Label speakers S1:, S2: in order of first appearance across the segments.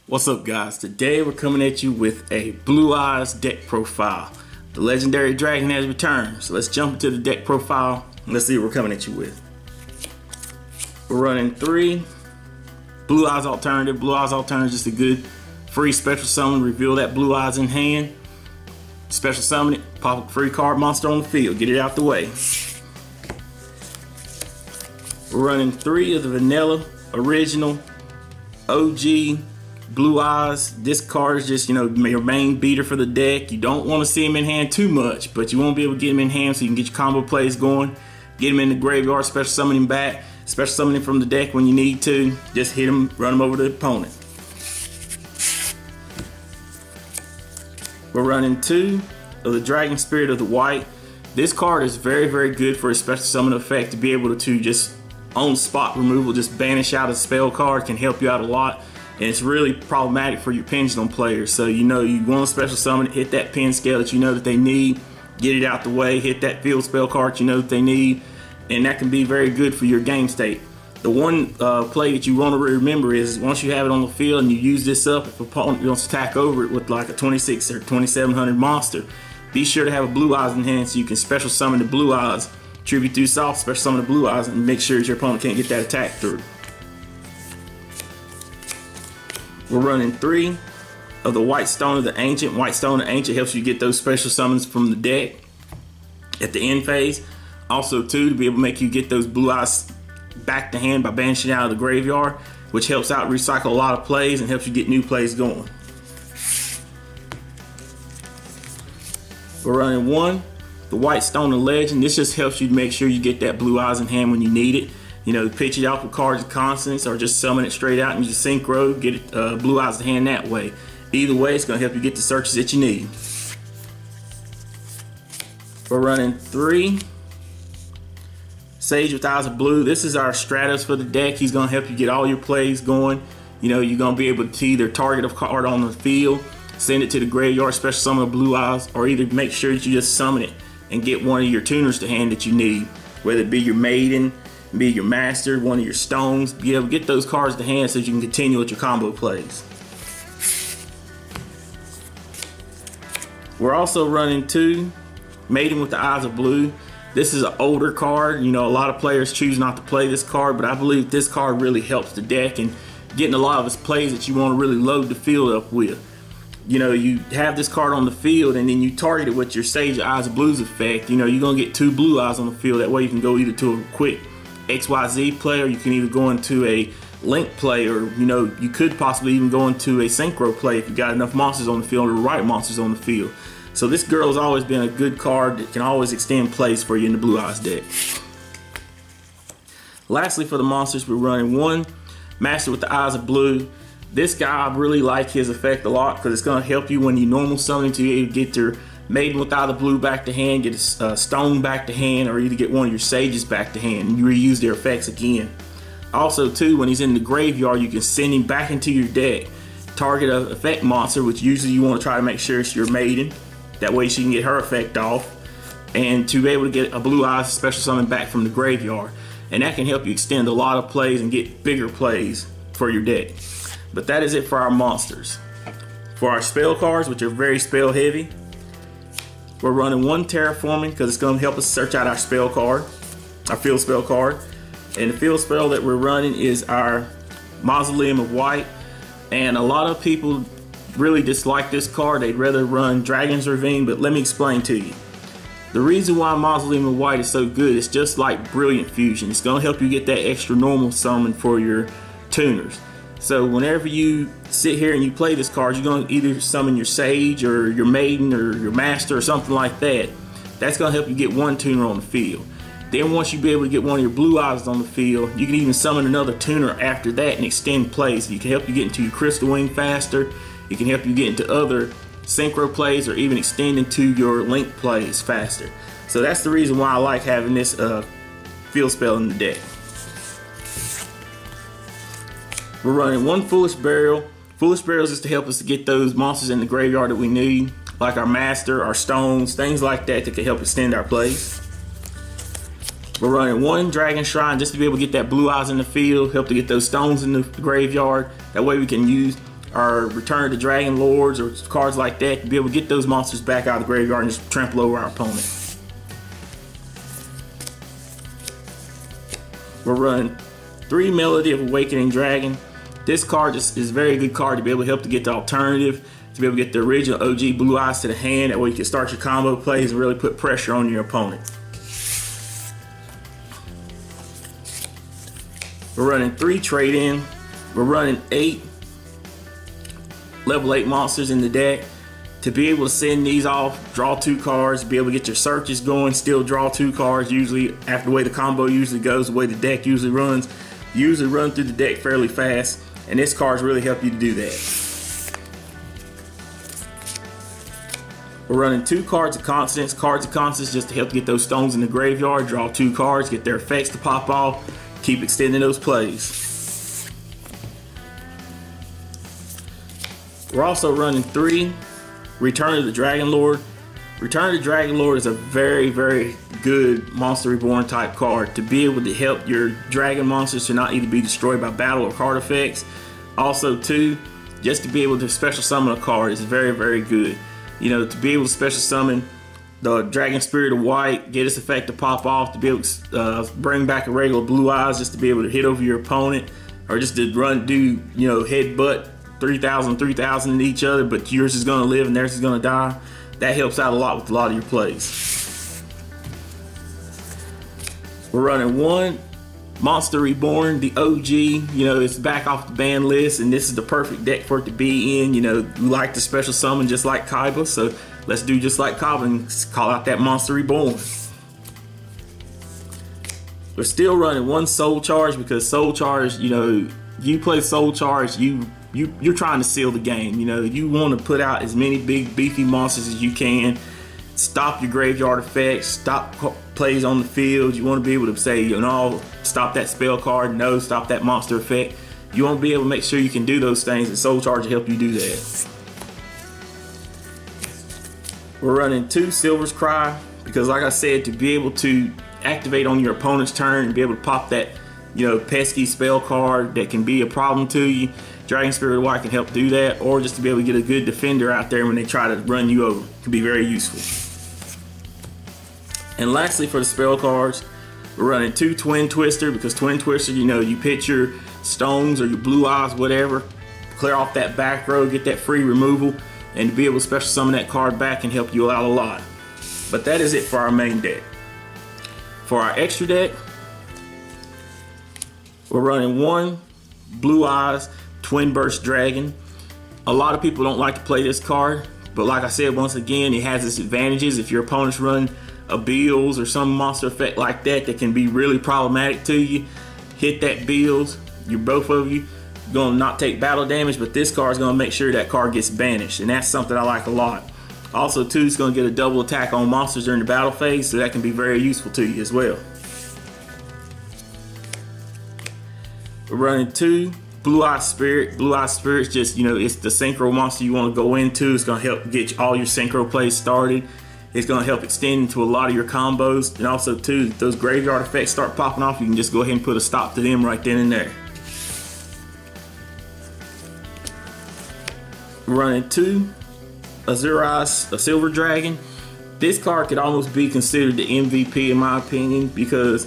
S1: What's up, guys? Today we're coming at you with a Blue Eyes deck profile. The legendary dragon has returned, so let's jump into the deck profile and let's see what we're coming at you with. We're running 3 Blue Eyes Alternative. Blue Eyes Alternative is just a good free special summon. Reveal that Blue Eyes in hand, special summon it, pop a free card monster on the field, get it out the way. We're running 3 of the vanilla original OG Blue Eyes. This card is just, your main beater for the deck. You don't want to see him in hand too much, but you won't be able to get him in hand so you can get your combo plays going. Get him in the graveyard, special summon him back, special summon him from the deck when you need to. Just hit him, run him over to the opponent. We're running 2 of the Dragon Spirit of the White. This card is very, very good for a special summon effect to be able to just on spot removal, just banish out a spell card, can help you out a lot. And it's really problematic for your pendulum players. So you want to special summon it, hit that pin scale that you know that they need, get it out the way, hit that field spell card you know that they need, and that can be very good for your game state. The one play that you want to remember is once you have it on the field and you use this up, if an opponent wants to attack over it with like a 26 or 2700 monster, be sure to have a Blue Eyes in hand so you can special summon the Blue Eyes, tribute through soft, special summon the Blue Eyes, and make sure that your opponent can't get that attack through. We're running 3 of the White Stone of the Ancient. White Stone of the Ancient helps you get those special summons from the deck at the end phase. Also, too, to be able to make you get those Blue Eyes back to hand by banishing out of the graveyard, which helps out recycle a lot of plays and helps you get new plays going. We're running 1, the White Stone of Legend. This just helps you make sure you get that Blue Eyes in hand when you need it. Pitch it out with cards and constants, or just summon it straight out and just synchro, get it Blue Eyes in hand that way. Either way, it's going to help you get the searches that you need. We're running 3 Sage with Eyes of Blue. This is our Stratos for the deck. He's going to help you get all your plays going. You're going to be able to either target a card on the field, send it to the graveyard, special summon a Blue Eyes, or either make sure that you just summon it and get one of your tuners to hand that you need, whether it be your Maiden, be your Master, one of your Stones. Be able to get those cards to hand so that you can continue with your combo plays. We're also running 2 Maiden with the Eyes of Blue. This is an older card. A lot of players choose not to play this card, but I believe this card really helps the deck and getting a lot of its plays that you want to really load the field up with. You have this card on the field and then you target it with your Sage Eyes of Blues effect. You're going to get 2 Blue Eyes on the field. That way you can go either to a quick XYZ play, or you can either go into a link play, or you could possibly even go into a synchro play if you got enough monsters on the field or the right monsters on the field. So this girl has always been a good card that can always extend plays for you in the Blue Eyes deck. Lastly, for the monsters, we're running 1 Master with the Eyes of Blue. This guy, I really like his effect a lot because it's going to help you when you normal summon to get your Maiden with Eye of Blue back to hand, get a Stone back to hand, or either get one of your Sages back to hand and you reuse their effects again. Also, too, when he's in the graveyard, you can send him back into your deck. Target an effect monster, which usually you want to try to make sure it's your Maiden. That way she can get her effect off, and to be able to get a Blue Eyes special summon back from the graveyard. And that can help you extend a lot of plays and get bigger plays for your deck. But that is it for our monsters. For our spell cards, which are very spell heavy, we're running 1 Terraforming because it's going to help us search out our spell card, our field spell card. And the field spell that we're running is our Mausoleum of White. And a lot of people really dislike this card. They'd rather run Dragon's Ravine, but let me explain to you. The reason why Mausoleum of White is so good is just like Brilliant Fusion. It's going to help you get that extra normal summon for your tuners. So whenever you sit here and you play this card, you're going to either summon your Sage or your Maiden or your Master or something like that. That's going to help you get 1 tuner on the field. Then once you be able to get one of your Blue Eyes on the field, you can even summon another tuner after that and extend plays. It can help you get into your Crystal Wing faster. It can help you get into other synchro plays or even extend into your link plays faster. So that's the reason why I like having this field spell in the deck. We're running 1 Foolish Burial. Foolish Burial is just to help us to get those monsters in the graveyard that we need, like our Master, our Stones, things like that can help extend our plays. We're running 1 Dragon Shrine just to be able to get that Blue Eyes in the field, help to get those Stones in the graveyard. That way we can use or Return of the Dragon Lords or cards like that to be able to get those monsters back out of the graveyard and just trample over our opponent. We're running 3 Melody of Awakening Dragon. This card is a very good card to be able to help to get the alternative, to be able to get the original OG Blue Eyes to the hand. That way you can start your combo plays and really put pressure on your opponent. We're running 3 trade-in. We're running 8 level 8 monsters in the deck. To be able to send these off, draw 2 cards, be able to get your searches going, still draw 2 cards. Usually, after the way the combo usually goes, the way the deck usually runs, you usually run through the deck fairly fast, and this cards really help you to do that. We're running 2 Cards of Constance. Cards of Constance just to help get those stones in the graveyard, draw 2 cards, get their effects to pop off, keep extending those plays. We're also running 3 Return of the Dragon Lord. Return of the Dragon Lord is a very, very good Monster Reborn type card to be able to help your dragon monsters to not either be destroyed by battle or card effects. Also, too, just to be able to special summon a card is very, very good. You know, to be able to special summon the Dragon Spirit of White, get its effect to pop off, to be able to bring back a regular Blue Eyes just to be able to hit over your opponent, or just to do, you know, headbutt 3,000 in each other, but yours is going to live and theirs is going to die. That helps out a lot with a lot of your plays. We're running 1 Monster Reborn, the OG. You know, it's back off the ban list, and this is the perfect deck for it to be in. You know, we like to special summon just like Kaiba, so let's do just like Kaiba and call out that Monster Reborn. We're still running 1 Soul Charge because Soul Charge, you know, you play Soul Charge, you're trying to seal the game. You know, you want to put out as many big beefy monsters as you can, stop your graveyard effects, stop plays on the field. You want to be able to say, you know, stop that spell card, no, stop that monster effect. You want to be able to make sure you can do those things, and Soul Charge will help you do that. We're running 2 Silver's Cry because, like I said, to be able to activate on your opponent's turn and be able to pop that, you know, pesky spell card that can be a problem to you, Dragon Spirit of White can help do that, or just to be able to get a good defender out there when they try to run you over. It can be very useful. And lastly, for the spell cards, we're running 2 Twin Twister because Twin Twister, you know, you pitch your stones or your Blue Eyes, whatever, clear off that back row, get that free removal, and to be able to special summon that card back can help you out a lot. But that is it for our main deck. For our extra deck, we're running 1 Blue Eyes Twin Burst Dragon. A lot of people don't like to play this card, but like I said, once again, it has its advantages. If your opponents run a Bills or some monster effect like that that can be really problematic to you, hit that Bills, you're both of you gonna not take battle damage, but this card is gonna make sure that card gets banished, and that's something I like a lot. Also, too, it's gonna get a double attack on monsters during the battle phase, so that can be very useful to you as well. We're running 2 Blue Eye Spirit. Blue Eye Spirit's just, you know, it's the synchro monster you want to go into. It's going to help get all your synchro plays started. It's going to help extend into a lot of your combos. And also, too, if those graveyard effects start popping off, you can just go ahead and put a stop to them right then and there. We're running 2 Azure Eyes, a Silver Dragon. This card could almost be considered the MVP in my opinion, because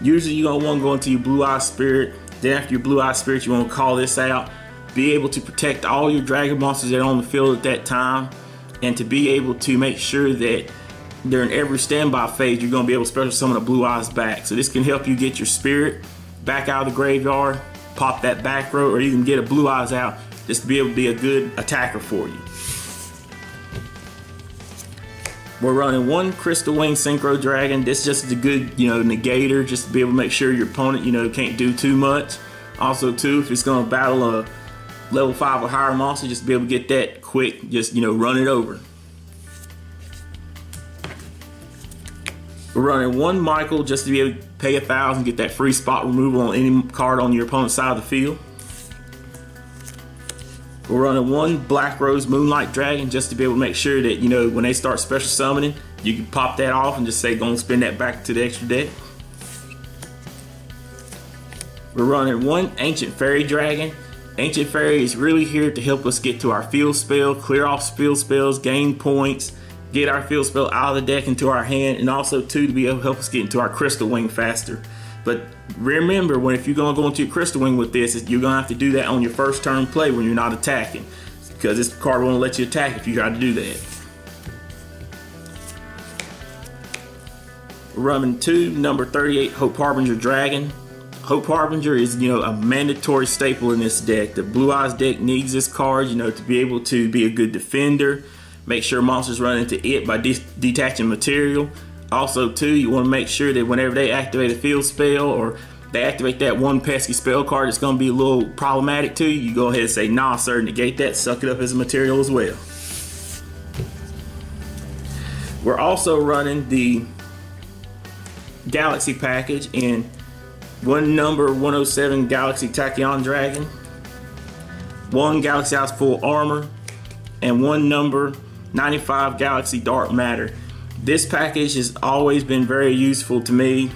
S1: usually you're going to want to go into your Blue Eye Spirit. Then after your Blue Eye Spirit, you want to call this out, be able to protect all your dragon monsters that are on the field at that time, and to be able to make sure that during every standby phase, you're going to be able to special summon the Blue Eyes back. So this can help you get your Spirit back out of the graveyard, pop that back row, or even get a Blue Eyes out, just to be able to be a good attacker for you. We're running 1 Crystal Wing Synchro Dragon. This just is a good, you know, negator, just to be able to make sure your opponent, you know, can't do too much. Also, too, if it's going to battle a level 5 or higher monster, just to be able to get that quick, just, you know, run it over. We're running 1 Michael just to be able to pay 1,000, get that free spot removal on any card on your opponent's side of the field. We're running 1 Black Rose Moonlight Dragon just to be able to make sure that, you know, when they start special summoning, you can pop that off and just say, go and spin that back to the extra deck. We're running 1 Ancient Fairy Dragon, Ancient Fairy is really here to help us get to our field spell, clear off field spells, gain points, get our field spell out of the deck into our hand, and also too to be able to help us get into our Crystal Wing faster. But remember, if you're going to go into your Crystal Wing with this, you're going to have to do that on your first turn play when you're not attacking, because this card won't let you attack if you try to do that. Running 2, number 38, Hope Harbinger Dragon. Hope Harbinger is, a mandatory staple in this deck. The Blue Eyes deck needs this card, to be able to be a good defender. Make sure monsters run into it by detaching material. Also, too, you want to make sure that whenever they activate a field spell or they activate that one pesky spell card that's going to be a little problematic to you, you go ahead and say, nah, sir, negate that, suck it up as a material as well. We're also running the Galaxy package in one number 107 Galaxy Tachyon Dragon, one Galaxy Eyes Full Armor, and one number 95 Galaxy Dark Matter. This package has always been very useful to me.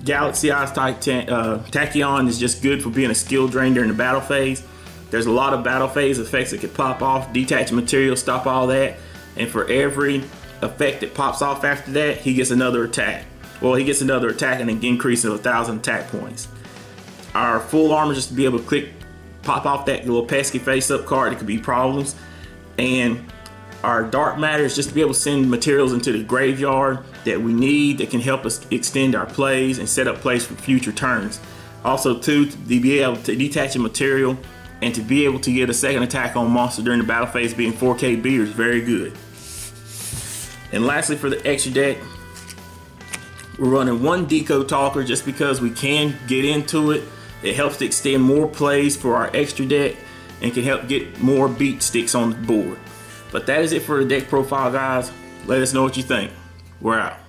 S1: Galaxy Eyes Tachyon is just good for being a skill drain during the battle phase. There's a lot of battle phase effects that could pop off, detach material, stop all that, and for every effect that pops off after that, he gets another attack. Well, he gets another attack and an increase of 1,000 attack points. Our full armor just to be able to pop off that little pesky face-up card that could be problems. And our dark matter is just to be able to send materials into the graveyard that we need that can help us extend our plays and set up plays for future turns. Also, too, to be able to detach a material and to be able to get a second attack on monster during the battle phase being 4K beater is very good. And lastly, for the extra deck, we're running one Deco Talker just because we can get into it. It helps to extend more plays for our extra deck and can help get more beat sticks on the board. But that is it for the deck profile, guys. Let us know what you think. We're out.